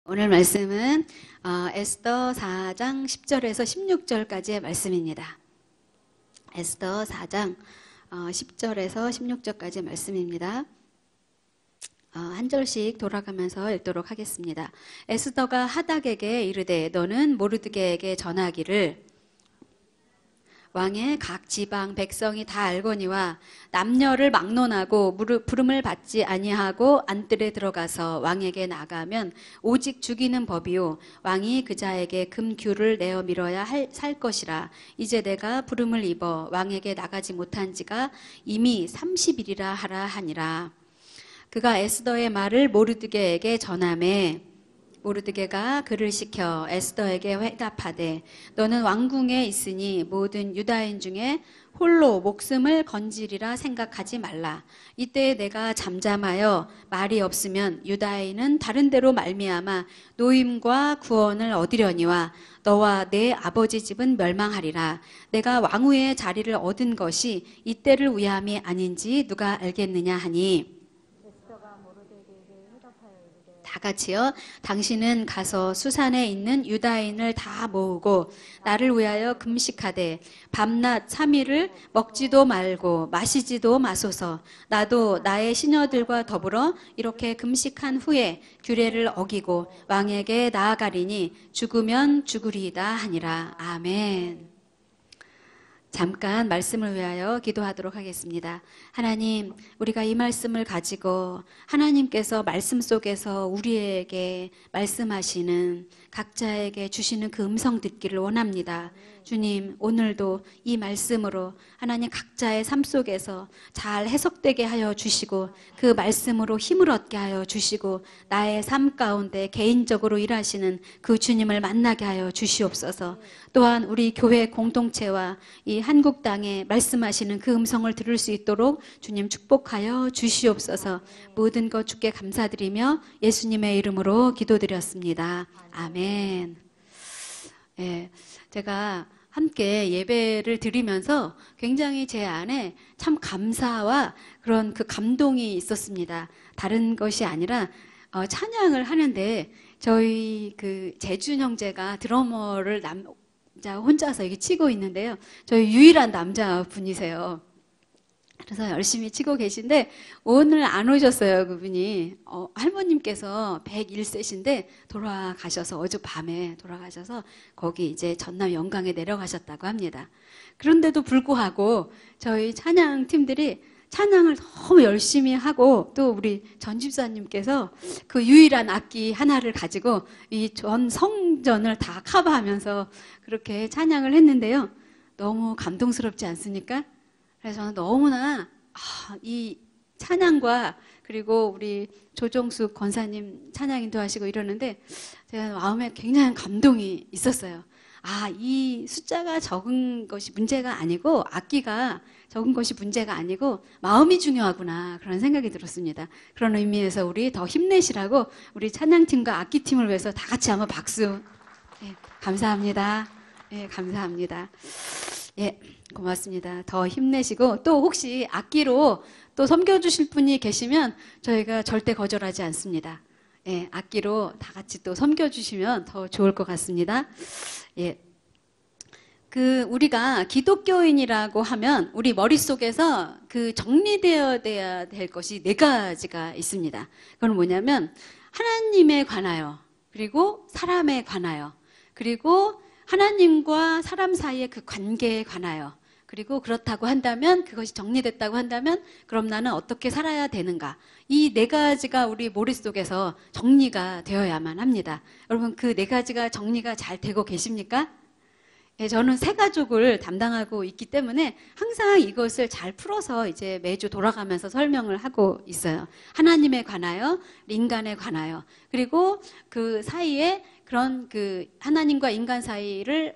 오늘 말씀은 에스더 4장 10절에서 16절까지의 말씀입니다. 에스더 4장 10절에서 16절까지의 말씀입니다. 한 절씩 돌아가면서 읽도록 하겠습니다. 에스더가 하닥에게 이르되 너는 모르드게에게 전하기를 왕의 각 지방 백성이 다 알거니와 남녀를 막론하고 부름을 받지 아니하고 안뜰에 들어가서 왕에게 나가면 오직 죽이는 법이요 왕이 그 자에게 금규를 내어 밀어야 살 것이라. 이제 내가 부름을 입어 왕에게 나가지 못한 지가 이미 30일이라 하라 하니라. 그가 에스더의 말을 모르드게에게 전하매 모르드게가 그를 시켜 에스더에게 회답하되 너는 왕궁에 있으니 모든 유다인 중에 홀로 목숨을 건지리라 생각하지 말라. 이때 내가 잠잠하여 말이 없으면 유다인은 다른 데로 말미암아 노임과 구원을 얻으려니와 너와 내 아버지 집은 멸망하리라. 내가 왕후의 자리를 얻은 것이 이때를 위함이 아닌지 누가 알겠느냐 하니 다 같이요. 당신은 가서 수산에 있는 유다인을 다 모으고 나를 위하여 금식하되 밤낮 3일을 먹지도 말고 마시지도 마소서. 나도 나의 시녀들과 더불어 이렇게 금식한 후에 규례를 어기고 왕에게 나아가리니 죽으면 죽으리이다 하니라. 아멘. 잠깐 말씀을 위하여 기도하도록 하겠습니다. 하나님, 우리가 이 말씀을 가지고 하나님께서 말씀 속에서 우리에게 말씀하시는 각자에게 주시는 그 음성 듣기를 원합니다. 주님, 오늘도 이 말씀으로 하나님 각자의 삶 속에서 잘 해석되게 하여 주시고 그 말씀으로 힘을 얻게 하여 주시고 나의 삶 가운데 개인적으로 일하시는 그 주님을 만나게 하여 주시옵소서. 또한 우리 교회 공동체와 이 한국 땅에 말씀하시는 그 음성을 들을 수 있도록 주님 축복하여 주시옵소서. 모든 것 주께 감사드리며 예수님의 이름으로 기도드렸습니다. 아멘. 예, 제가 함께 예배를 드리면서 굉장히 제 안에 참 감사와 그런 그 감동이 있었습니다. 다른 것이 아니라 찬양을 하는데 저희 그 재준 형제가 드러머를 혼자서 이렇게 치고 있는데요. 저희 유일한 남자분이세요. 그래서 열심히 치고 계신데 오늘 안 오셨어요, 그분이. 할머님께서 101세신데 돌아가셔서 어젯밤에 돌아가셔서 거기 이제 전남 영광에 내려가셨다고 합니다. 그런데도 불구하고 저희 찬양 팀들이 찬양을 너무 열심히 하고 또 우리 전 집사님께서 그 유일한 악기 하나를 가지고 이 전 성전을 다 커버하면서 그렇게 찬양을 했는데요. 너무 감동스럽지 않습니까? 그래서 저는 너무나 이 찬양과 그리고 우리 조정숙 권사님 찬양 인도하시고 이러는데 제가 마음에 굉장히 감동이 있었어요. 이 숫자가 적은 것이 문제가 아니고 악기가 적은 것이 문제가 아니고 마음이 중요하구나 그런 생각이 들었습니다. 그런 의미에서 우리 더 힘내시라고 우리 찬양팀과 악기팀을 위해서 다 같이 한번 박수. 네, 감사합니다. 네, 감사합니다. 예, 고맙습니다. 더 힘내시고 또 혹시 악기로 또 섬겨주실 분이 계시면 저희가 절대 거절하지 않습니다. 예, 악기로 다 같이 또 섬겨주시면 더 좋을 것 같습니다. 예. 우리가 기독교인이라고 하면 우리 머릿속에서 그 정리되어야 될 것이 4가지가 있습니다. 그건 뭐냐면 하나님에 관하여, 그리고 사람에 관하여, 그리고 하나님과 사람 사이의 그 관계에 관하여, 그리고 그렇다고 한다면 그것이 정리됐다고 한다면 그럼 나는 어떻게 살아야 되는가. 이 4가지가 우리 머릿속에서 정리가 되어야만 합니다. 여러분 그 4가지가 정리가 잘 되고 계십니까? 예, 저는 새가족을 담당하고 있기 때문에 항상 이것을 잘 풀어서 이제 매주 돌아가면서 설명을 하고 있어요. 하나님에 관하여, 인간에 관하여, 그리고 그 사이에 그런 그 하나님과 인간 사이를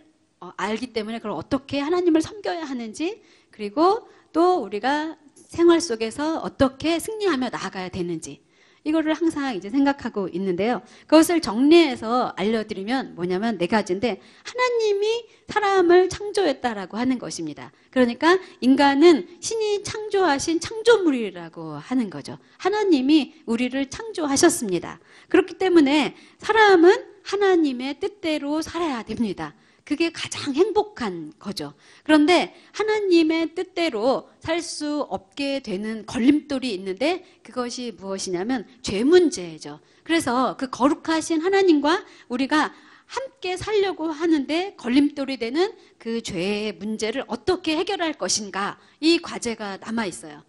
알기 때문에 그걸 어떻게 하나님을 섬겨야 하는지, 그리고 또 우리가 생활 속에서 어떻게 승리하며 나아가야 되는지, 이거를 항상 이제 생각하고 있는데요. 그것을 정리해서 알려드리면 뭐냐면 네 가지인데, 하나님이 사람을 창조했다라고 하는 것입니다. 그러니까 인간은 신이 창조하신 창조물이라고 하는 거죠. 하나님이 우리를 창조하셨습니다. 그렇기 때문에 사람은 하나님의 뜻대로 살아야 됩니다. 그게 가장 행복한 거죠. 그런데 하나님의 뜻대로 살 수 없게 되는 걸림돌이 있는데, 그것이 무엇이냐면 죄 문제죠. 그래서 그 거룩하신 하나님과 우리가 함께 살려고 하는데 걸림돌이 되는 그 죄의 문제를 어떻게 해결할 것인가, 이 과제가 남아 있어요.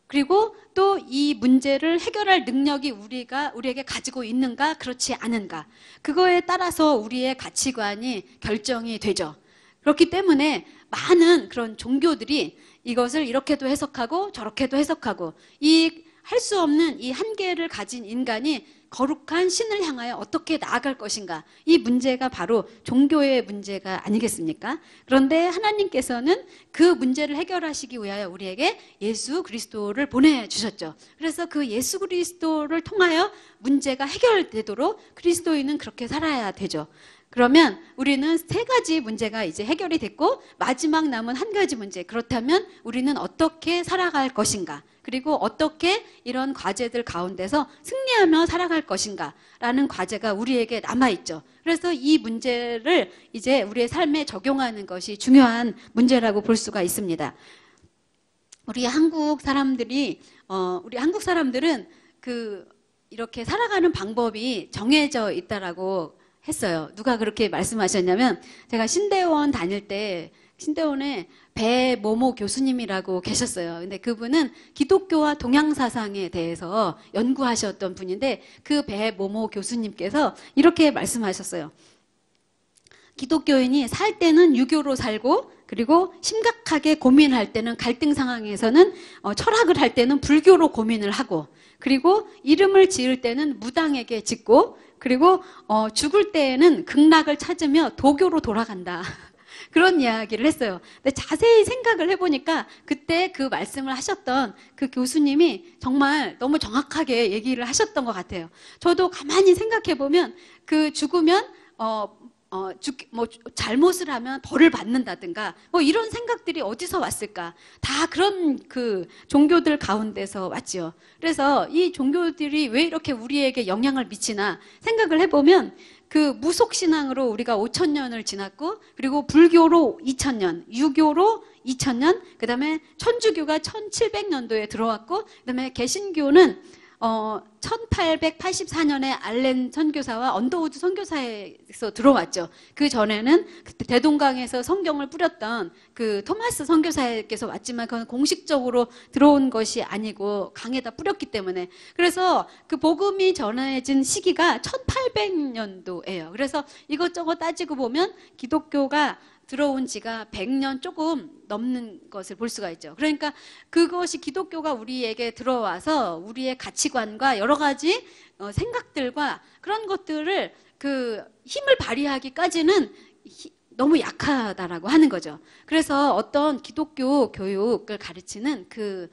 그리고 또 이 문제를 해결할 능력이 우리에게 가지고 있는가, 그렇지 않은가, 그거에 따라서 우리의 가치관이 결정이 되죠. 그렇기 때문에 많은 그런 종교들이 이것을 이렇게도 해석하고 저렇게도 해석하고, 이 할 수 없는 이 한계를 가진 인간이 거룩한 신을 향하여 어떻게 나아갈 것인가, 이 문제가 바로 종교의 문제가 아니겠습니까? 그런데 하나님께서는 그 문제를 해결하시기 위하여 우리에게 예수 그리스도를 보내주셨죠. 그래서 그 예수 그리스도를 통하여 문제가 해결되도록 그리스도인은 그렇게 살아야 되죠. 그러면 우리는 세 가지 문제가 이제 해결이 됐고, 마지막 남은 한 가지 문제, 그렇다면 우리는 어떻게 살아갈 것인가, 그리고 어떻게 이런 과제들 가운데서 승리하며 살아갈 것인가 라는 과제가 우리에게 남아있죠. 그래서 이 문제를 이제 우리의 삶에 적용하는 것이 중요한 문제라고 볼 수가 있습니다. 우리 한국 사람들은 이렇게 살아가는 방법이 정해져 있다라고 했어요. 누가 그렇게 말씀하셨냐면, 제가 신대원 다닐 때 신대원에 배모모 교수님이라고 계셨어요. 근데 그분은 기독교와 동양사상에 대해서 연구하셨던 분인데, 그 배모모 교수님께서 이렇게 말씀하셨어요. 기독교인이 살 때는 유교로 살고, 그리고 심각하게 고민할 때는, 갈등 상황에서는 철학을 할 때는 불교로 고민을 하고, 그리고 이름을 지을 때는 무당에게 짓고, 그리고 죽을 때에는 극락을 찾으며 도교로 돌아간다. 그런 이야기를 했어요. 근데 자세히 생각을 해보니까 그때 그 말씀을 하셨던 그 교수님이 정말 너무 정확하게 얘기를 하셨던 것 같아요. 저도 가만히 생각해보면 그 죽으면 잘못을 하면 벌을 받는다든가 이런 생각들이 어디서 왔을까? 다 그런 그 종교들 가운데서 왔지요. 그래서 이 종교들이 왜 이렇게 우리에게 영향을 미치나 생각을 해보면, 그 무속신앙으로 우리가 5,000년을 지났고, 그리고 불교로 2,000년, 유교로 2,000년, 그 다음에 천주교가 1700년도에 들어왔고, 그 다음에 개신교는 1884년에 알렌 선교사와 언더우드 선교사에서 들어왔죠. 그 전에는 그때 대동강에서 성경을 뿌렸던 그 토마스 선교사께서 왔지만, 그건 공식적으로 들어온 것이 아니고 강에다 뿌렸기 때문에. 그래서 그 복음이 전해진 시기가 1800년도예요. 그래서 이것저것 따지고 보면 기독교가 들어온 지가 100년 조금 넘는 것을 볼 수가 있죠. 그러니까 그것이, 기독교가 우리에게 들어와서 우리의 가치관과 여러 가지 생각들과 그런 것들을 그 힘을 발휘하기까지는 너무 약하다라고 하는 거죠. 그래서 어떤 기독교 교육을 가르치는 그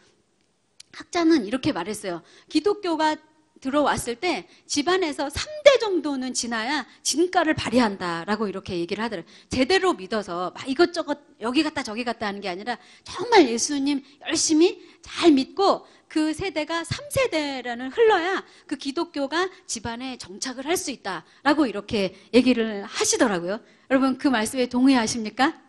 학자는 이렇게 말했어요. 기독교가 들어왔을 때 집안에서 3대 정도는 지나야 진가를 발휘한다라고 이렇게 얘기를 하더라고요. 제대로 믿어서 막 이것저것 여기 갔다 저기 갔다 하는 게 아니라 정말 예수님 열심히 잘 믿고 그 세대가 3세대라는 흘러야 그 기독교가 집안에 정착을 할 수 있다라고 이렇게 얘기를 하시더라고요. 여러분 그 말씀에 동의하십니까?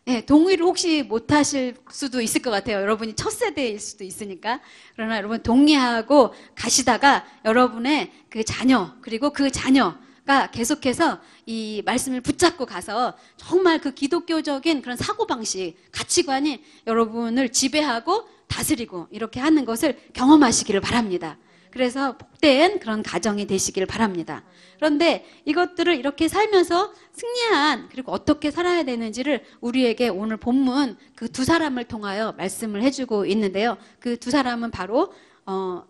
네, 동의를 혹시 못 하실 수도 있을 것 같아요. 여러분이 첫 세대일 수도 있으니까. 그러나 여러분 동의하고 가시다가 여러분의 그 자녀, 그리고 그 자녀가 계속해서 이 말씀을 붙잡고 가서 정말 그 기독교적인 그런 사고방식, 가치관이 여러분을 지배하고 다스리고 이렇게 하는 것을 경험하시기를 바랍니다. 그래서 복된 그런 가정이 되시길 바랍니다. 그런데 이것들을 이렇게 살면서 승리한, 그리고 어떻게 살아야 되는지를 우리에게 오늘 본문 그 두 사람을 통하여 말씀을 해주고 있는데요. 그 두 사람은 바로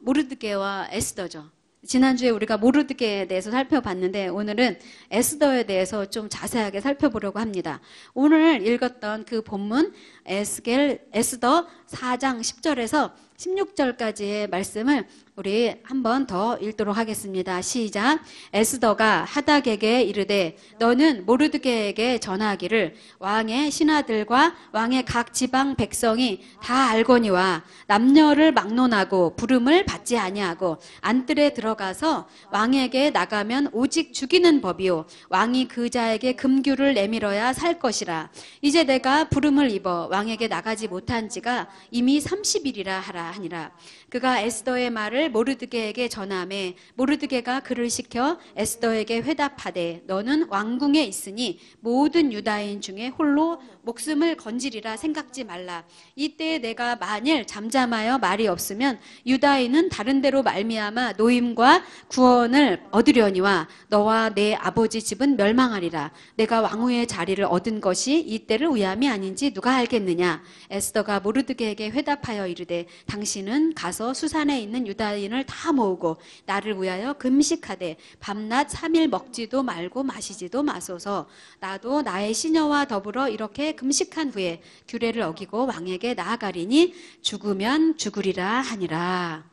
모르드게와 에스더죠. 지난주에 우리가 모르드게에 대해서 살펴봤는데, 오늘은 에스더에 대해서 좀 자세하게 살펴보려고 합니다. 오늘 읽었던 그 본문 에스더 4장 10절에서 16절까지의 말씀을 우리 한 번 더 읽도록 하겠습니다. 시작. 에스더가 하닥에게 이르되 너는 모르드게에게 전하기를 왕의 신하들과 왕의 각 지방 백성이 다 알거니와 남녀를 막론하고 부름을 받지 아니하고 안뜰에 들어가서 왕에게 나가면 오직 죽이는 법이요 왕이 그 자에게 금규를 내밀어야 살 것이라. 이제 내가 부름을 입어 왕에게 나가지 못한 지가 이미 30일이라 하라 하니라. 그가 에스더의 말을 모르드게에게 전하매 모르드게가 그를 시켜 에스더에게 회답하되 너는 왕궁에 있으니 모든 유다인 중에 홀로 목숨을 건지리라 생각지 말라. 이때 내가 만일 잠잠하여 말이 없으면 유다인은 다른 데로 말미암아 노임과 구원을 얻으려니와 너와 내 아버지 집은 멸망하리라. 내가 왕후의 자리를 얻은 것이 이때를 위함이 아닌지 누가 알겠느냐. 에스더가 모르드게에게 회답하여 이르되 당신은 가서 수산에 있는 유다인을 다 모으고 나를 위하여 금식하되 밤낮 3일 먹지도 말고 마시지도 마소서. 나도 나의 시녀와 더불어 이렇게 금식한 후에 규례를 어기고 왕에게 나아가리니 죽으면 죽으리라 하니라.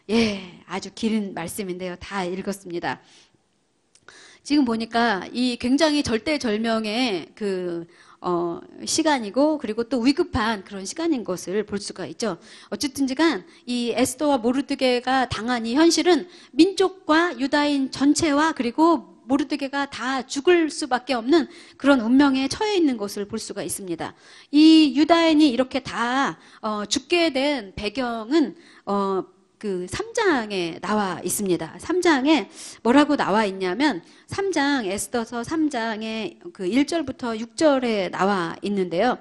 예, 아주 긴 말씀인데요. 다 읽었습니다. 지금 보니까 이 굉장히 절대절명의 시간이고 그리고 또 위급한 그런 시간인 것을 볼 수가 있죠. 어쨌든지간 이 에스더와 모르드게가 당한 이 현실은 민족과 유다인 전체와 그리고 모르드게가 다 죽을 수밖에 없는 그런 운명에 처해 있는 것을 볼 수가 있습니다. 이 유다인이 이렇게 다 죽게 된 배경은 그 3장에 나와 있습니다. 3장에 뭐라고 나와 있냐면 3장 에스더서 3장에 그 1절부터 6절에 나와 있는데요.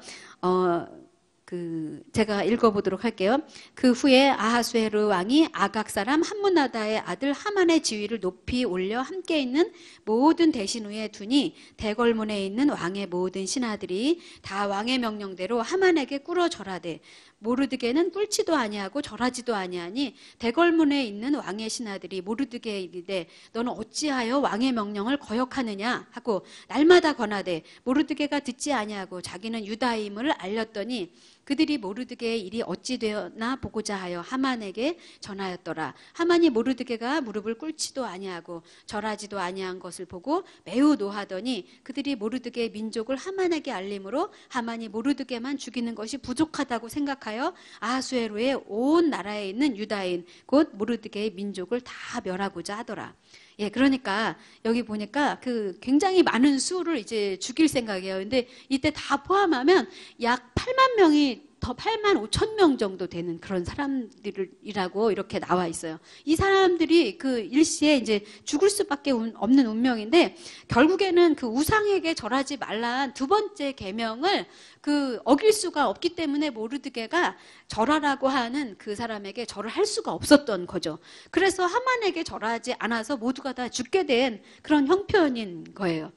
제가 읽어보도록 할게요. 그 후에 아하수에르 왕이 아각 사람 함므나다의 아들 하만의 지위를 높이 올려 함께 있는 모든 대신 위에 두니 대궐문에 있는 왕의 모든 신하들이 다 왕의 명령대로 하만에게 꿇어 절하되 모르드게는 꿇지도 아니하고 절하지도 아니하니 대궐문에 있는 왕의 신하들이 모르드게에 이르되 너는 어찌하여 왕의 명령을 거역하느냐 하고 날마다 권하되 모르드게가 듣지 아니하고 자기는 유다임을 알렸더니 그들이 모르드게의 일이 어찌 되었나 보고자 하여 하만에게 전하였더라. 하만이 모르드게가 무릎을 꿇지도 아니하고 절하지도 아니한 것을 보고 매우 노하더니 그들이 모르드게의 민족을 하만에게 알림으로 하만이 모르드게만 죽이는 것이 부족하다고 생각하여 아하수에로의 온 나라에 있는 유다인 곧 모르드게의 민족을 다 멸하고자 하더라. 예, 그러니까 여기 보니까 그 굉장히 많은 수를 이제 죽일 생각이에요. 근데 이때 다 포함하면 약 8만 명이 더 8만 5천 명 정도 되는 그런 사람들이라고 이렇게 나와 있어요. 이 사람들이 그 일시에 이제 죽을 수밖에 없는 운명인데 결국에는 그 우상에게 절하지 말라는 두 번째 계명을 그 어길 수가 없기 때문에 모르드게가 절하라고 하는 그 사람에게 절을 할 수가 없었던 거죠. 그래서 하만에게 절하지 않아서 모두가 다 죽게 된 그런 형편인 거예요.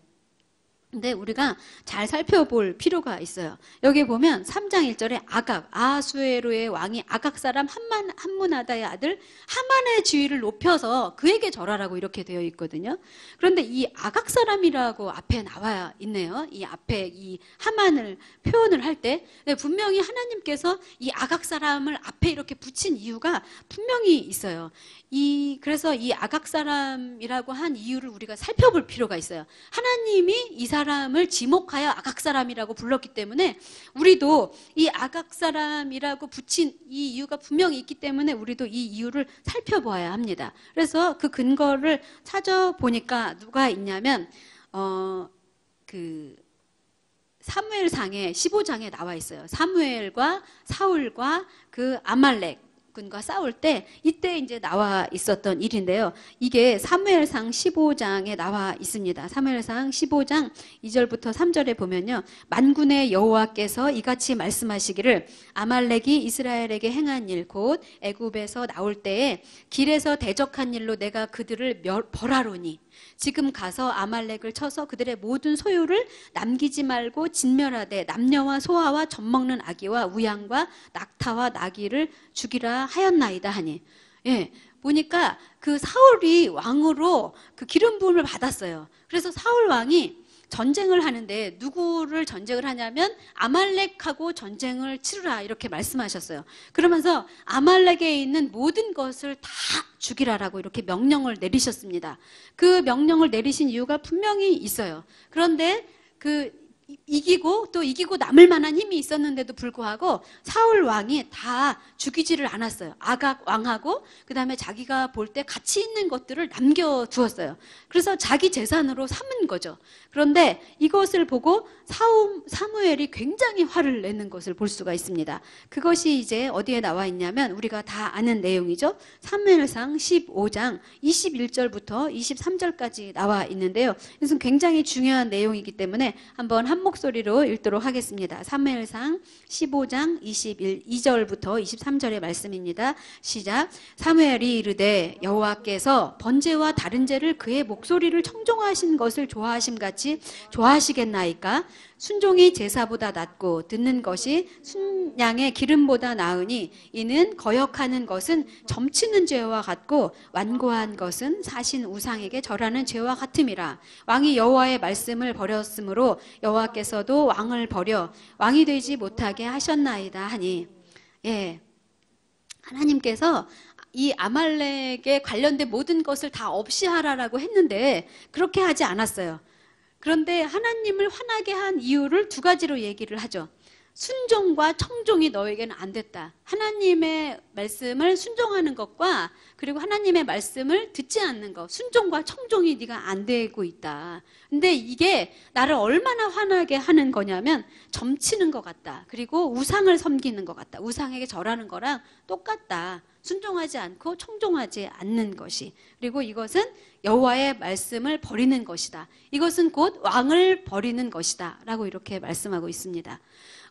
근데 우리가 잘 살펴볼 필요가 있어요. 여기 보면 3장 1절에 아각, 아하수에로의 왕이 아각 사람 함므나다의 아들 하만의 지위를 높여서 그에게 절하라고 이렇게 되어 있거든요. 그런데 이 아각 사람이라고 앞에 나와 있네요. 이 앞에 이 하만을 표현을 할 때 분명히 하나님께서 이 아각 사람을 앞에 이렇게 붙인 이유가 분명히 있어요. 그래서 이 아각 사람이라고 한 이유를 우리가 살펴볼 필요가 있어요. 하나님이 이 사람을 지목하여 아각 사람이라고 불렀기 때문에 우리도 이 아각 사람이라고 붙인 이 이유가 분명히 있기 때문에 우리도 이 이유를 살펴보아야 합니다. 그래서 그 근거를 찾아보니까 누가 있냐면 사무엘상의 15장에 나와 있어요. 사무엘과 사울과 그 아말렉 군과 싸울 때 이때 이제 나와 있었던 일인데요. 이게 사무엘상 15장에 나와 있습니다. 사무엘상 15장 2절부터 3절에 보면요. 만군의 여호와께서 이같이 말씀하시기를 아말렉이 이스라엘에게 행한 일 곧 애굽에서 나올 때에 길에서 대적한 일로 내가 그들을 벌하노니 지금 가서 아말렉을 쳐서 그들의 모든 소유를 남기지 말고 진멸하되 남녀와 소아와 젖먹는 아기와 우양과 낙타와 나귀를 죽이라 하였나이다 하니. 예, 보니까 그 사울이 왕으로 그 기름 부음을 받았어요. 그래서 사울 왕이 전쟁을 하는데 누구를 전쟁을 하냐면 아말렉하고 전쟁을 치르라 이렇게 말씀하셨어요. 그러면서 아말렉에 있는 모든 것을 다 죽이라라고 이렇게 명령을 내리셨습니다. 그 명령을 내리신 이유가 분명히 있어요. 그런데 이기고 또 이기고 남을 만한 힘이 있었는데도 불구하고 사울 왕이 다 죽이지를 않았어요. 아각 왕하고 그 다음에 자기가 볼 때 가치 있는 것들을 남겨두었어요. 그래서 자기 재산으로 삼은 거죠. 그런데 이것을 보고 사무엘이 굉장히 화를 내는 것을 볼 수가 있습니다. 그것이 이제 어디에 나와 있냐면 우리가 다 아는 내용이죠. 사무엘상 15장 21절부터 23절까지 나와 있는데요. 이것은 굉장히 중요한 내용이기 때문에 한번 한 목소리로 읽도록 하겠습니다. 사무엘상 15장 22절부터 23절의 말씀입니다. 시작. 사무엘이 이르되 여호와께서 번제와 다른 제를 그의 목소리를 청종하신 것을 좋아하심같이 좋아하시겠나이까? 순종이 제사보다 낫고 듣는 것이 순양의 기름보다 나으니 이는 거역하는 것은 점치는 죄와 같고 완고한 것은 사신 우상에게 절하는 죄와 같음이라. 왕이 여호와의 말씀을 버렸으므로 여호와께서도 왕을 버려 왕이 되지 못하게 하셨나이다 하니. 예, 하나님께서 이 아말렉에 관련된 모든 것을 다 없이 하라라고 했는데 그렇게 하지 않았어요. 그런데 하나님을 화나게 한 이유를 두 가지로 얘기를 하죠. 순종과 청종이 너에게는 안 됐다. 하나님의 말씀을 순종하는 것과 그리고 하나님의 말씀을 듣지 않는 것, 순종과 청종이 네가 안 되고 있다. 근데 이게 나를 얼마나 화나게 하는 거냐면 점치는 것 같다. 그리고 우상을 섬기는 것 같다. 우상에게 절하는 거랑 똑같다. 순종하지 않고 청종하지 않는 것이. 그리고 이것은 여호와의 말씀을 버리는 것이다. 이것은 곧 왕을 버리는 것이다. 라고 이렇게 말씀하고 있습니다.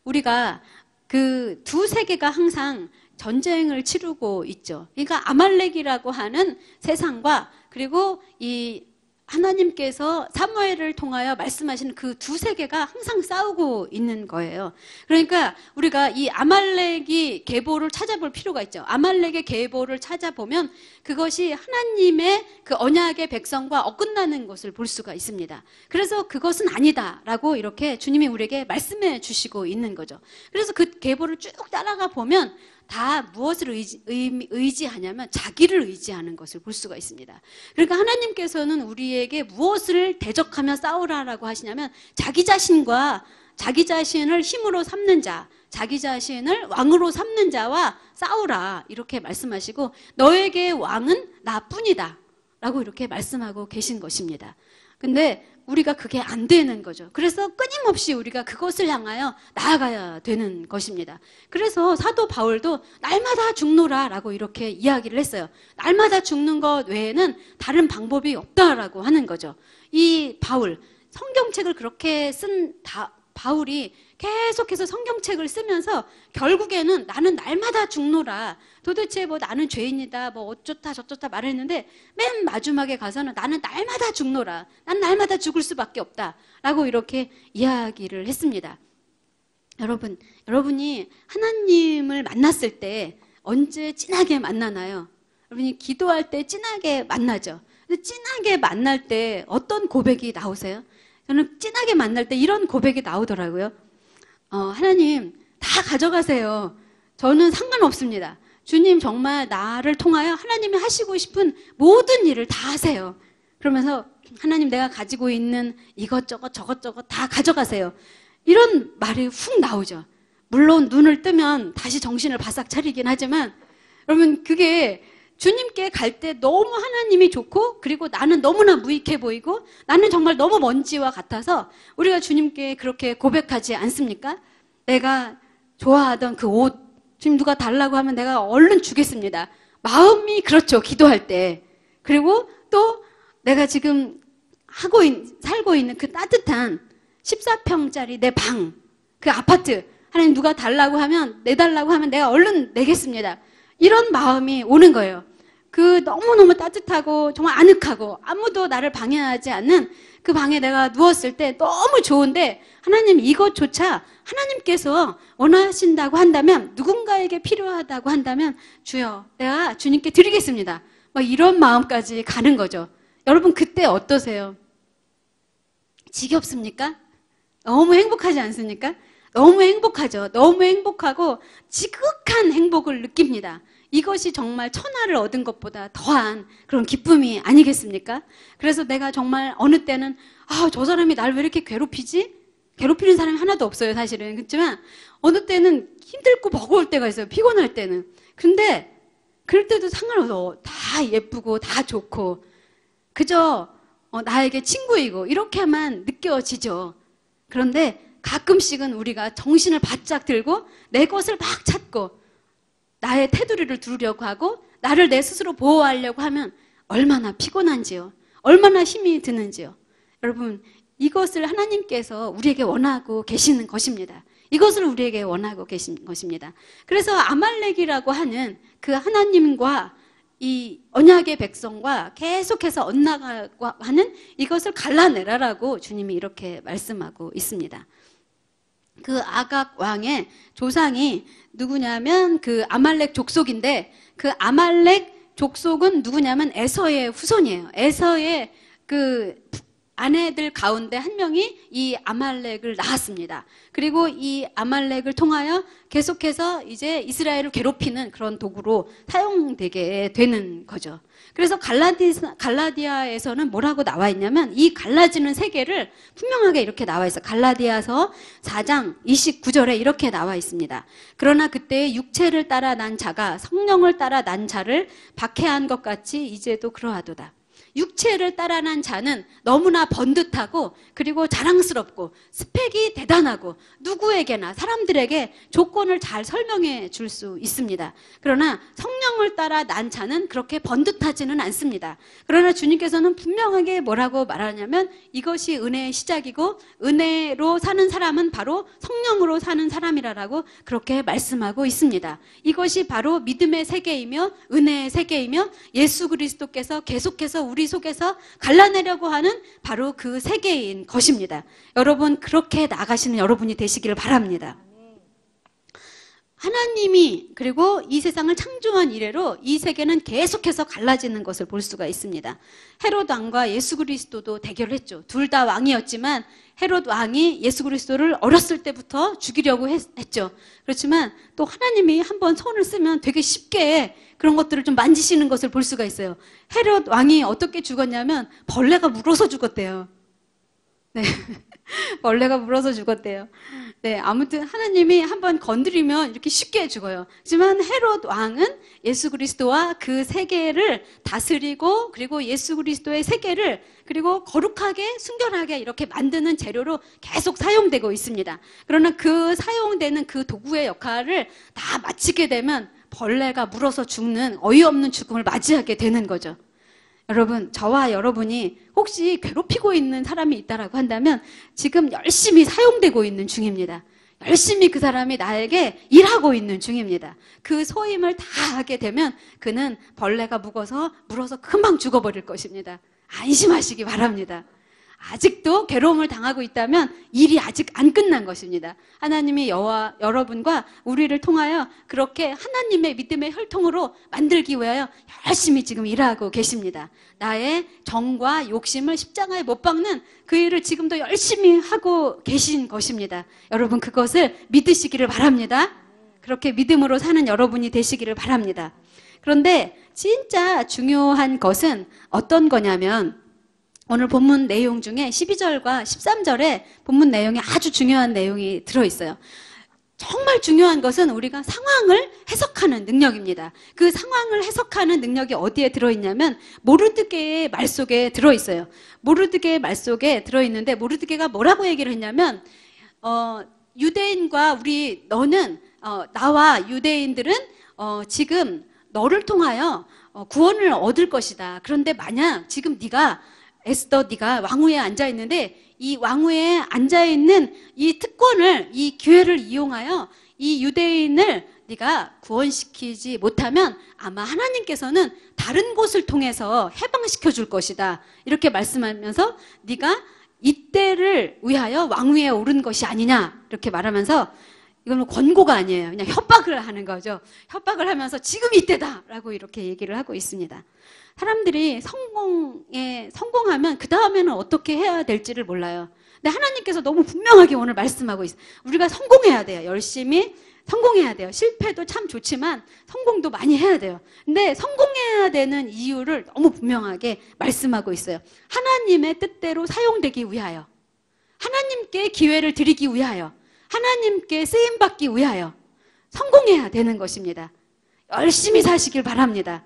우리가 그 두 세계가 항상 전쟁을 치르고 있죠. 그러니까 아말렉이라고 하는 세상과 그리고 이 하나님께서 사무엘을 통하여 말씀하시는 그 두 세계가 항상 싸우고 있는 거예요. 그러니까 우리가 이 아말렉이 계보를 찾아볼 필요가 있죠. 아말렉의 계보를 찾아보면 그것이 하나님의 그 언약의 백성과 어긋나는 것을 볼 수가 있습니다. 그래서 그것은 아니다라고 이렇게 주님이 우리에게 말씀해 주시고 있는 거죠. 그래서 그 계보를 쭉 따라가 보면 다 무엇을 의지하냐면 자기를 의지하는 것을 볼 수가 있습니다. 그러니까 하나님께서는 우리에게 무엇을 대적하며 싸우라라고 하시냐면 자기 자신과 자기 자신을 힘으로 삼는 자, 자기 자신을 왕으로 삼는 자와 싸우라 이렇게 말씀하시고 너에게 왕은 나뿐이다 라고 이렇게 말씀하고 계신 것입니다. 근데 우리가 그게 안 되는 거죠. 그래서 끊임없이 우리가 그것을 향하여 나아가야 되는 것입니다. 그래서 사도 바울도 날마다 죽노라 라고 이렇게 이야기를 했어요. 날마다 죽는 것 외에는 다른 방법이 없다라고 하는 거죠. 이 바울, 성경책을 그렇게 쓴 바울이 계속해서 성경책을 쓰면서 결국에는 나는 날마다 죽노라. 도대체 뭐 나는 죄인이다. 뭐 어쩌다 저쩌다 말했는데 맨 마지막에 가서는 나는 날마다 죽노라. 난 날마다 죽을 수밖에 없다. 라고 이렇게 이야기를 했습니다. 여러분이 하나님을 만났을 때 언제 진하게 만나나요? 여러분이 기도할 때 진하게 만나죠. 진하게 만날 때 어떤 고백이 나오세요? 저는 진하게 만날 때 이런 고백이 나오더라고요. 하나님 다 가져가세요. 저는 상관없습니다. 주님 정말 나를 통하여 하나님이 하시고 싶은 모든 일을 다 하세요. 그러면서 하나님 내가 가지고 있는 이것저것 저것저것 다 가져가세요. 이런 말이 훅 나오죠. 물론 눈을 뜨면 다시 정신을 바싹 차리긴 하지만 여러분 그게 주님께 갈 때 너무 하나님이 좋고 그리고 나는 너무나 무익해 보이고 나는 정말 너무 먼지와 같아서 우리가 주님께 그렇게 고백하지 않습니까? 내가 좋아하던 그 옷 주님 누가 달라고 하면 내가 얼른 주겠습니다. 마음이 그렇죠. 기도할 때. 그리고 또 내가 지금 살고 있는 그 따뜻한 14평짜리 내 방, 그 아파트 하나님 누가 달라고 하면 내달라고 하면 내가 얼른 내겠습니다. 이런 마음이 오는 거예요. 그 너무너무 따뜻하고 정말 아늑하고 아무도 나를 방해하지 않는 그 방에 내가 누웠을 때 너무 좋은데 하나님 이것조차 하나님께서 원하신다고 한다면 누군가에게 필요하다고 한다면 주여 내가 주님께 드리겠습니다. 막 이런 마음까지 가는 거죠. 여러분 그때 어떠세요? 지겹습니까? 너무 행복하지 않습니까? 너무 행복하죠. 너무 행복하고 지극한 행복을 느낍니다. 이것이 정말 천하를 얻은 것보다 더한 그런 기쁨이 아니겠습니까? 그래서 내가 정말 어느 때는 저 사람이 날 왜 이렇게 괴롭히지? 괴롭히는 사람이 하나도 없어요, 사실은. 그렇지만 어느 때는 힘들고 버거울 때가 있어요, 피곤할 때는. 근데 그럴 때도 상관없어. 다 예쁘고 다 좋고 그저 나에게 친구이고 이렇게만 느껴지죠. 그런데 가끔씩은 우리가 정신을 바짝 들고 내 것을 막 찾고 나의 테두리를 두르려고 하고 나를 내 스스로 보호하려고 하면 얼마나 피곤한지요. 얼마나 힘이 드는지요. 여러분, 이것을 하나님께서 우리에게 원하고 계시는 것입니다. 이것을 우리에게 원하고 계신 것입니다. 그래서 아말렉이라고 하는 그 하나님과 이 언약의 백성과 계속해서 엇나가고 하는 이것을 갈라내라라고 주님이 이렇게 말씀하고 있습니다. 그 아각 왕의 조상이 누구냐면 그 아말렉 족속인데 그 아말렉 족속은 누구냐면 에서의 후손이에요. 에서의 그 아내들 가운데 한 명이 이 아말렉을 낳았습니다. 그리고 이 아말렉을 통하여 계속해서 이제 이스라엘을 괴롭히는 그런 도구로 사용되게 되는 거죠. 그래서 갈라디아에서는 뭐라고 나와 있냐면 이 갈라지는 세계를 분명하게 이렇게 나와 있어요. 갈라디아서 4장 29절에 이렇게 나와 있습니다. 그러나 그때 육체를 따라 난 자가 성령을 따라 난 자를 박해한 것 같이 이제도 그러하도다. 육체를 따라 난 자는 너무나 번듯하고 그리고 자랑스럽고 스펙이 대단하고 누구에게나 사람들에게 조건을 잘 설명해 줄 수 있습니다. 그러나 성령을 따라 난 자는 그렇게 번듯하지는 않습니다. 그러나 주님께서는 분명하게 뭐라고 말하냐면 이것이 은혜의 시작이고 은혜로 사는 사람은 바로 성령으로 사는 사람이라고 그렇게 말씀하고 있습니다. 이것이 바로 믿음의 세계이며 은혜의 세계이며 예수 그리스도께서 계속해서 우리 속에서 갈라내려고 하는 바로 그 세계인 것입니다. 여러분, 그렇게 나가시는 여러분이 되시기를 바랍니다. 하나님이 그리고 이 세상을 창조한 이래로 이 세계는 계속해서 갈라지는 것을 볼 수가 있습니다. 헤롯 왕과 예수 그리스도도 대결했죠. 둘 다 왕이었지만 헤롯 왕이 예수 그리스도를 어렸을 때부터 죽이려고 했죠. 그렇지만 또 하나님이 한번 손을 쓰면 되게 쉽게 그런 것들을 좀 만지시는 것을 볼 수가 있어요. 헤롯 왕이 어떻게 죽었냐면 벌레가 물어서 죽었대요. 네. 벌레가 물어서 죽었대요. 네, 아무튼 하나님이 한번 건드리면 이렇게 쉽게 죽어요. 하지만 헤롯 왕은 예수 그리스도와 그 세계를 다스리고 그리고 예수 그리스도의 세계를 그리고 거룩하게 순결하게 이렇게 만드는 재료로 계속 사용되고 있습니다. 그러나 그 사용되는 그 도구의 역할을 다 마치게 되면 벌레가 물어서 죽는 어이없는 죽음을 맞이하게 되는 거죠. 여러분, 저와 여러분이 혹시 괴롭히고 있는 사람이 있다라고 한다면 지금 열심히 사용되고 있는 중입니다. 열심히 그 사람이 나에게 일하고 있는 중입니다. 그 소임을 다 하게 되면 그는 벌레가 물어서 금방 죽어버릴 것입니다. 안심하시기 바랍니다. 아직도 괴로움을 당하고 있다면 일이 아직 안 끝난 것입니다. 하나님이 여러분과 우리를 통하여 그렇게 하나님의 믿음의 혈통으로 만들기 위하여 열심히 지금 일하고 계십니다. 나의 정과 욕심을 십자가에 못 박는 그 일을 지금도 열심히 하고 계신 것입니다. 여러분, 그것을 믿으시기를 바랍니다. 그렇게 믿음으로 사는 여러분이 되시기를 바랍니다. 그런데 진짜 중요한 것은 어떤 거냐면 오늘 본문 내용 중에 12절과 13절에 본문 내용에 아주 중요한 내용이 들어있어요. 정말 중요한 것은 우리가 상황을 해석하는 능력입니다. 그 상황을 해석하는 능력이 어디에 들어있냐면 모르드게의 말 속에 들어있어요. 모르드게의 말 속에 들어있는데 모르드게가 뭐라고 얘기를 했냐면 유대인과 너는 나와 유대인들은 지금 너를 통하여 구원을 얻을 것이다. 그런데 만약 지금 네가 왕후에 앉아있는데 이 왕후에 앉아있는 이 특권을, 이 기회를 이용하여 이 유대인을 네가 구원시키지 못하면 아마 하나님께서는 다른 곳을 통해서 해방시켜 줄 것이다. 이렇게 말씀하면서 네가 이때를 위하여 왕위에 오른 것이 아니냐 이렇게 말하면서 이건 권고가 아니에요. 그냥 협박을 하는 거죠. 협박을 하면서 지금 이때다라고 이렇게 얘기를 하고 있습니다. 사람들이 성공하면 그 다음에는 어떻게 해야 될지를 몰라요. 근데 하나님께서 너무 분명하게 오늘 말씀하고 있어요. 우리가 성공해야 돼요. 열심히 성공해야 돼요. 실패도 참 좋지만 성공도 많이 해야 돼요. 근데 성공해야 되는 이유를 너무 분명하게 말씀하고 있어요. 하나님의 뜻대로 사용되기 위하여, 하나님께 기회를 드리기 위하여, 하나님께 쓰임받기 위하여 성공해야 되는 것입니다. 열심히 사시길 바랍니다.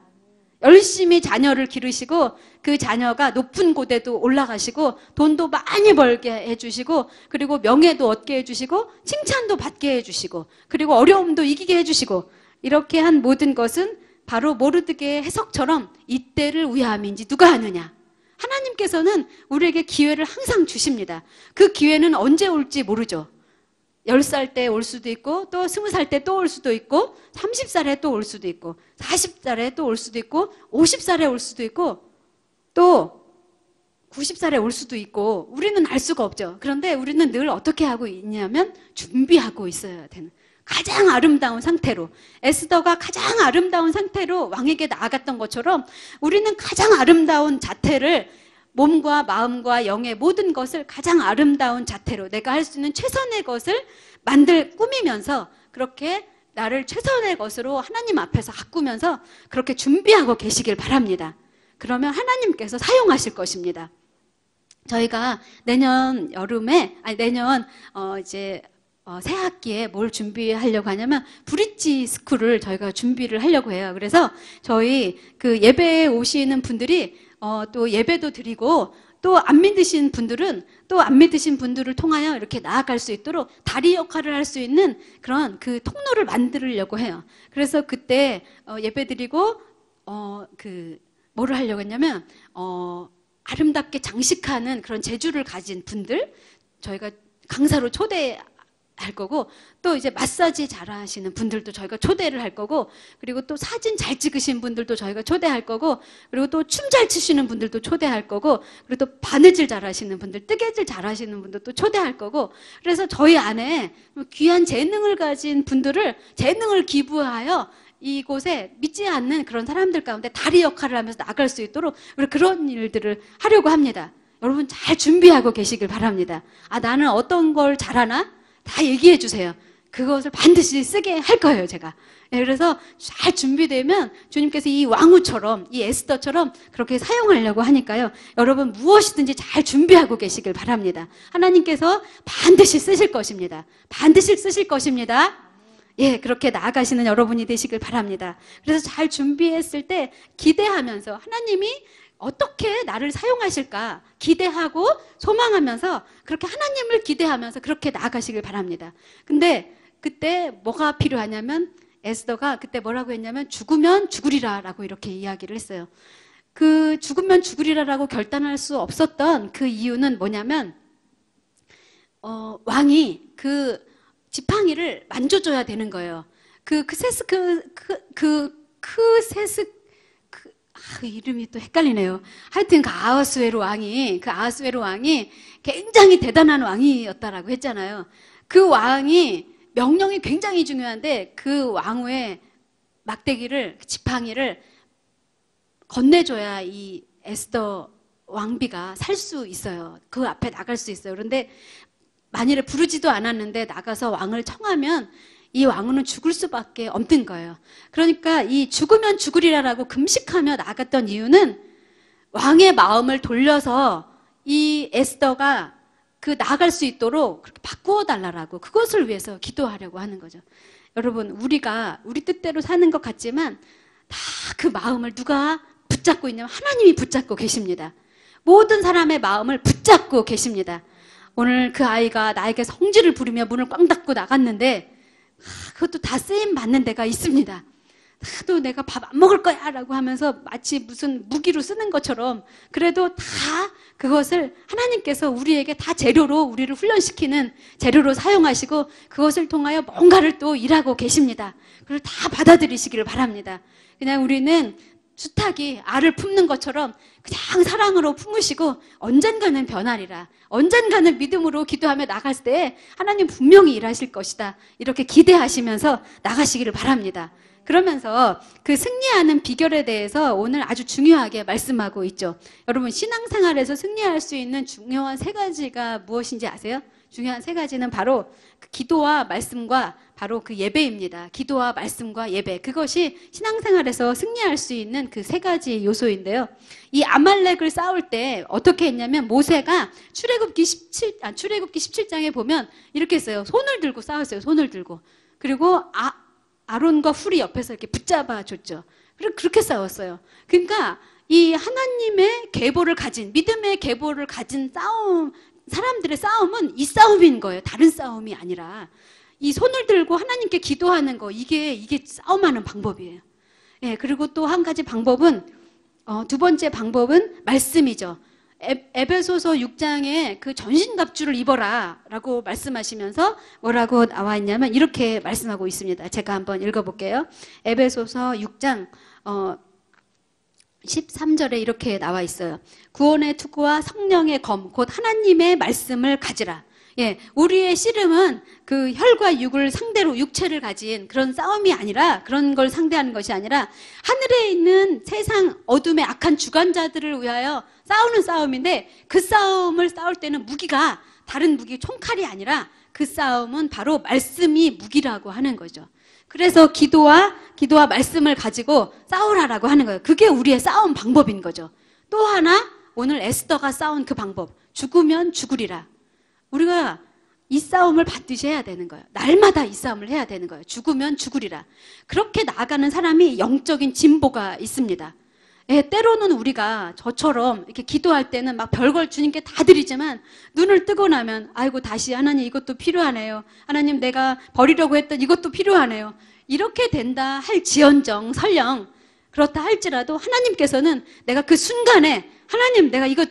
열심히 자녀를 기르시고 그 자녀가 높은 곳에도 올라가시고 돈도 많이 벌게 해주시고 그리고 명예도 얻게 해주시고 칭찬도 받게 해주시고 그리고 어려움도 이기게 해주시고 이렇게 한 모든 것은 바로 모르드게의 해석처럼 이때를 위함인지 누가 아느냐. 하나님께서는 우리에게 기회를 항상 주십니다. 그 기회는 언제 올지 모르죠. 10살 때 올 수도 있고 또 20살 때 또 올 수도 있고 30살에 또 올 수도 있고 40살에 또 올 수도 있고 50살에 올 수도 있고 또 90살에 올 수도 있고 우리는 알 수가 없죠. 그런데 우리는 늘 어떻게 하고 있냐면 준비하고 있어야 되는 가장 아름다운 상태로 에스더가 가장 아름다운 상태로 왕에게 나아갔던 것처럼 우리는 가장 아름다운 자태를 몸과 마음과 영의 모든 것을 가장 아름다운 자태로 내가 할 수 있는 최선의 것을 꾸미면서 그렇게 나를 최선의 것으로 하나님 앞에서 가꾸면서 그렇게 준비하고 계시길 바랍니다. 그러면 하나님께서 사용하실 것입니다. 저희가 내년 여름에, 새 학기에 뭘 준비하려고 하냐면 브릿지 스쿨을 저희가 준비를 하려고 해요. 그래서 저희 그 예배에 오시는 분들이 또 예배도 드리고 또 안 믿으신 분들은 또 안 믿으신 분들을 통하여 이렇게 나아갈 수 있도록 다리 역할을 할 수 있는 그런 그 통로를 만들려고 해요. 그래서 그때 예배 드리고 뭐를 하려고 했냐면 아름답게 장식하는 그런 재주를 가진 분들 저희가 강사로 초대할 거고 또 이제 마사지 잘하시는 분들도 저희가 초대를 할 거고 그리고 또 사진 잘 찍으신 분들도 저희가 초대할 거고 그리고 또 춤 잘 추시는 분들도 초대할 거고 그리고 또 바느질 잘하시는 분들, 뜨개질 잘하시는 분들도 초대할 거고 그래서 저희 안에 귀한 재능을 가진 분들을 재능을 기부하여 이곳에 믿지 않는 그런 사람들 가운데 다리 역할을 하면서 나갈 수 있도록 우리 그런 일들을 하려고 합니다. 여러분 잘 준비하고 계시길 바랍니다. 나는 어떤 걸 잘하나? 다 얘기해 주세요. 그것을 반드시 쓰게 할 거예요, 제가. 그래서 잘 준비되면 주님께서 이 왕후처럼, 이 에스더처럼 그렇게 사용하려고 하니까요. 여러분 무엇이든지 잘 준비하고 계시길 바랍니다. 하나님께서 반드시 쓰실 것입니다. 반드시 쓰실 것입니다. 예, 그렇게 나아가시는 여러분이 되시길 바랍니다. 그래서 잘 준비했을 때 기대하면서 하나님이 어떻게 나를 사용하실까 기대하고 소망하면서 그렇게 하나님을 기대하면서 그렇게 나아가시길 바랍니다. 근데 그때 뭐가 필요하냐면 에스더가 그때 뭐라고 했냐면 죽으면 죽으리라 라고 이렇게 이야기를 했어요. 그 죽으면 죽으리라 라고 결단할 수 없었던 그 이유는 뭐냐면 왕이 그 지팡이를 만져줘야 되는 거예요. 이름이 또 헷갈리네요. 하여튼 그 아하수에로 왕이 굉장히 대단한 왕이었다라고 했잖아요. 그 왕이 명령이 굉장히 중요한데 그 왕후의 막대기를 지팡이를 건네줘야 이 에스더 왕비가 살 수 있어요. 그 앞에 나갈 수 있어요. 그런데 만일에 부르지도 않았는데 나가서 왕을 청하면 이 왕후는 죽을 수밖에 없는 거예요. 그러니까 이 죽으면 죽으리라라고 금식하며 나갔던 이유는 왕의 마음을 돌려서 이 에스더가 그 나아갈 수 있도록 그렇게 바꾸어 달라라고 그것을 위해서 기도하려고 하는 거죠. 여러분 우리 뜻대로 사는 것 같지만 다 그 마음을 누가 붙잡고 있냐면 하나님이 붙잡고 계십니다. 모든 사람의 마음을 붙잡고 계십니다. 오늘 그 아이가 나에게 성질을 부리며 문을 꽝 닫고 나갔는데 그것도 다 쓰임 받는 데가 있습니다. 또 내가 밥 안 먹을 거야 라고 하면서 마치 무슨 무기로 쓰는 것처럼 그래도 다 그것을 하나님께서 우리에게 다 재료로 우리를 훈련시키는 재료로 사용하시고 그것을 통하여 뭔가를 또 일하고 계십니다. 그걸 다 받아들이시기를 바랍니다. 그냥 우리는 수탉이 알을 품는 것처럼 그냥 사랑으로 품으시고 언젠가는 변하리라. 언젠가는 믿음으로 기도하며 나갈 때 하나님 분명히 일하실 것이다. 이렇게 기대하시면서 나가시기를 바랍니다. 그러면서 그 승리하는 비결에 대해서 오늘 아주 중요하게 말씀하고 있죠. 여러분, 신앙생활에서 승리할 수 있는 중요한 3가지가 무엇인지 아세요? 중요한 3가지는 바로 그 기도와 말씀과 바로 그 예배입니다. 기도와 말씀과 예배. 그것이 신앙생활에서 승리할 수 있는 그 3가지 요소인데요. 이 아말렉을 싸울 때 어떻게 했냐면 모세가 출애굽기 17장에 보면 이렇게 했어요. 손을 들고 싸웠어요. 손을 들고. 그리고 아론과 훌이 옆에서 이렇게 붙잡아 줬죠. 그리고 그렇게 싸웠어요. 그러니까 이 하나님의 계보를 가진, 믿음의 계보를 가진 사람들의 싸움은 이 싸움인 거예요. 다른 싸움이 아니라. 이 손을 들고 하나님께 기도하는 거, 이게 싸움하는 방법이에요. 예, 그리고 또 한 가지 방법은, 2번째 방법은 말씀이죠. 에베소서 6장에 그 전신갑주를 입어라 라고 말씀하시면서 뭐라고 나와 있냐면 이렇게 말씀하고 있습니다. 제가 한번 읽어볼게요. 에베소서 6장 13절에 이렇게 나와 있어요. 구원의 투구와 성령의 검, 곧 하나님의 말씀을 가지라. 예, 우리의 씨름은 그 혈과 육을 상대로 육체를 가진 그런 싸움이 아니라, 그런 걸 상대하는 것이 아니라 하늘에 있는 세상 어둠의 악한 주관자들을 위하여 싸우는 싸움인데, 그 싸움을 싸울 때는 무기가 다른 무기, 총칼이 아니라 그 싸움은 바로 말씀이 무기라고 하는 거죠. 그래서 기도와 말씀을 가지고 싸우라라고 하는 거예요. 그게 우리의 싸움 방법인 거죠. 또 하나, 오늘 에스더가 싸운 그 방법, 죽으면 죽으리라. 우리가 이 싸움을 반드시 해야 되는 거예요. 날마다 이 싸움을 해야 되는 거예요. 죽으면 죽으리라. 그렇게 나아가는 사람이 영적인 진보가 있습니다. 예, 때로는 우리가 저처럼 이렇게 기도할 때는 막 별걸 주님께 다 드리지만 눈을 뜨고 나면 아이고 다시 하나님 이것도 필요하네요. 하나님 내가 버리려고 했던 이것도 필요하네요. 이렇게 된다 할지언정 설령 그렇다 할지라도 하나님께서는 내가 그 순간에 하나님 내가 이거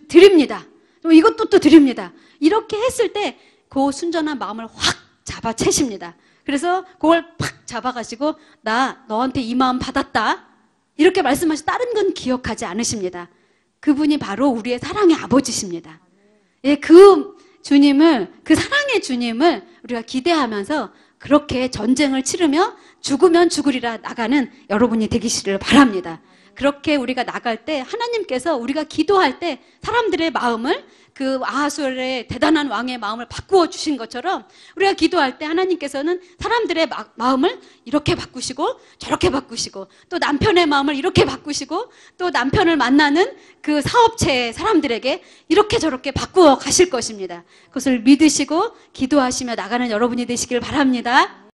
드립니다. 이것도 또 드립니다. 이렇게 했을 때 그 순전한 마음을 확 잡아채십니다. 그래서 그걸 팍 잡아가시고 나 너한테 이 마음 받았다. 이렇게 말씀하시 다른 건 기억하지 않으십니다. 그분이 바로 우리의 사랑의 아버지십니다. 예, 그 주님을, 그 사랑의 주님을 우리가 기대하면서 그렇게 전쟁을 치르며 죽으면 죽으리라 나가는 여러분이 되기를 바랍니다. 그렇게 우리가 나갈 때 하나님께서 우리가 기도할 때 사람들의 마음을 그 아하수엘의 대단한 왕의 마음을 바꾸어 주신 것처럼 우리가 기도할 때 하나님께서는 사람들의 마음을 이렇게 바꾸시고 저렇게 바꾸시고 또 남편의 마음을 이렇게 바꾸시고 또 남편을 만나는 그 사업체의 사람들에게 이렇게 저렇게 바꾸어 가실 것입니다. 그것을 믿으시고 기도하시며 나가는 여러분이 되시길 바랍니다.